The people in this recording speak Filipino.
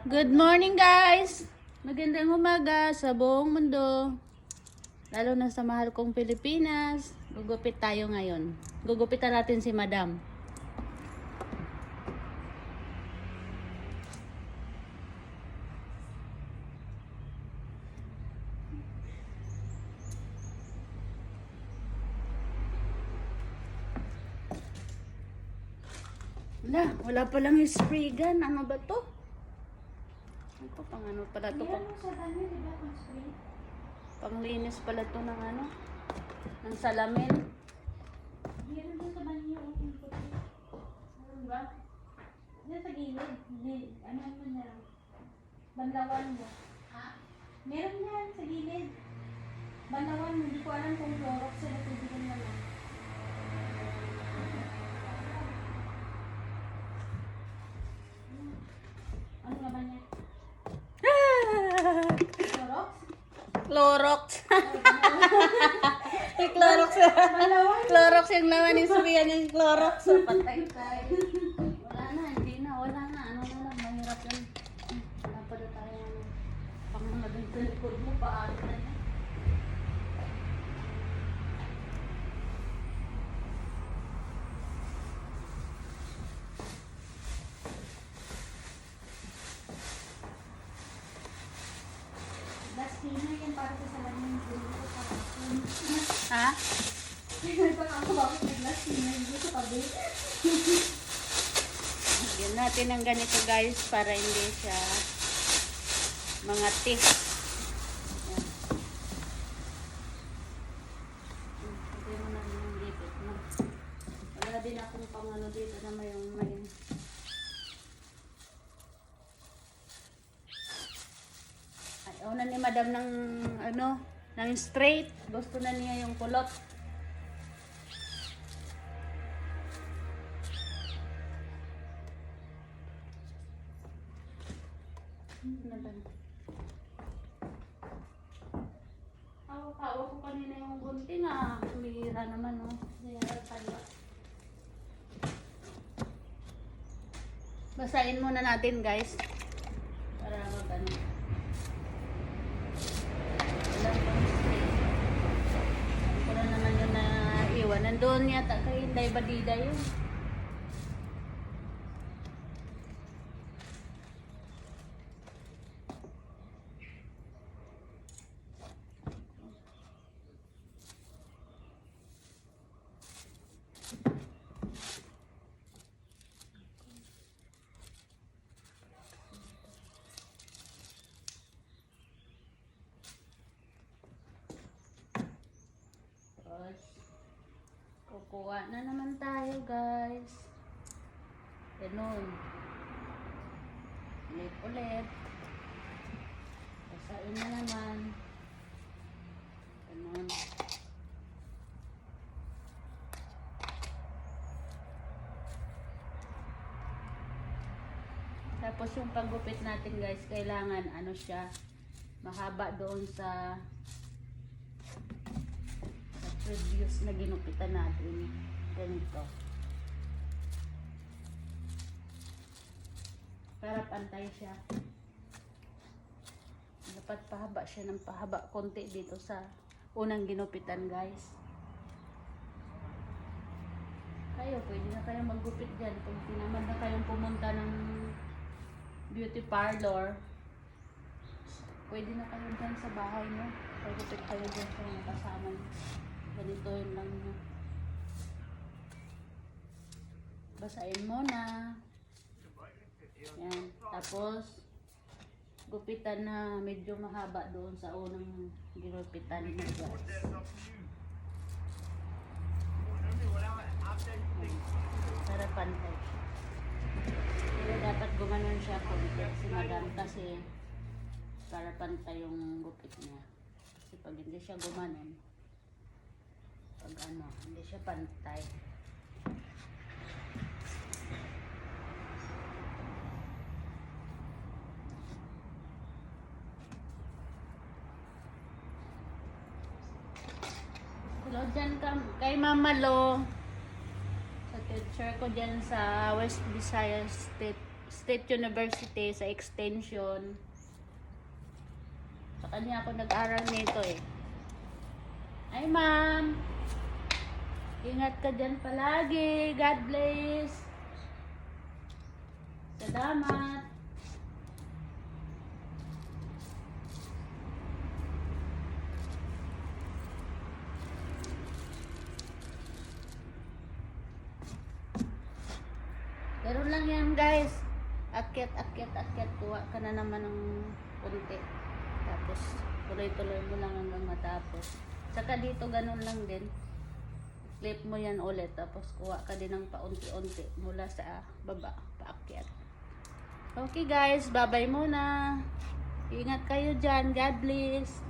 Good morning guys! Magandang umaga sa buong mundo. Lalo na sa mahal kong Pilipinas. Gugupit tayo ngayon. Gugupitan natin si Madam. Wala palang spray gun. Ano ba to? Ito pang ano pala to? Panglinis pala to ng ano? Ng salamin. Meron doon sa banyo. Meron ba? Diyan sa gilid. Ano mo na? Banlawan mo. Ha? Meron yan sa gilid. Banlawan mo. Hindi ko alam kung Clorox sa natubigan mo lang. Ano nga ba niya? Clorox? Clorox. May Clorox. Clorox yung laman ni Sophia ng Clorox. So, patay tayo. Wala na, hindi na. Wala na. Ano na lang, mahirap yun. Wala pa na tayo. Pang naging sa likod mo, paano na yan? Gas cleaner yan para sa salamin. Ha? Nagpaka ako bakit nag-gas cleaner dito sa tabi. Lagyan natin ng ganito guys para hindi siya mangati. Yan. Lagyan mo na rin yung lipit mo. Wala din akong pangano dito na may ayaw na ni Madam ng ano, ng straight. Gusto na niya yung kulot. Hawak ko kanina yung gunting ah. Humihira naman oh. Basahin muna natin guys. Para mag-ano. Ako na naman yun na iwan. Nandun yata kay Inday Badida yun. Kukuha na naman tayo guys. Ganun. Ulit. Basahin na naman. Ganun. Tapos yung paggupit natin guys, kailangan ano siya, mahaba doon sa previous na ginupitan natin. Ganito. Para pantay siya. Dapat pahaba siya ng pahaba konti dito sa unang ginupitan guys. Kayo, pwede na kayo maggupit dyan. Kung tinamad na kayong pumunta ng beauty parlor, pwede na kayo dyan sa bahay mo. Paggupit kayo dyan sa mga kasama nyo. Ganito yun lang nyo. Basahin mo na. Yan. Tapos, gupitan na medyo mahaba doon sa unang ginupitan mo guys. Para pantay. Pero dapat gumanon siya konti si Madam kasi para pantay yung gupit niya. Kasi pag hindi siya gumanon, pag ano, hindi siya pantay. Hello dyan kay Mama Lo. Sa teacher ko dyan sa West Visayas State State University sa extension. Sa kanya ako nag-aral nito eh. Ay ma'am, ingat ka dyan palagi. God bless. Salamat. Meron lang yan guys. Akyat. Kuha ka na naman ng konti. Tapos tuloy-tuloy mo lang hanggang matapos. Saka dito ganun lang din. Clip mo yan ulit. Tapos kuha ka din ng paunti-unti mula sa baba. Paakyat. Okay guys. Bye-bye muna. Ingat kayo dyan. God bless.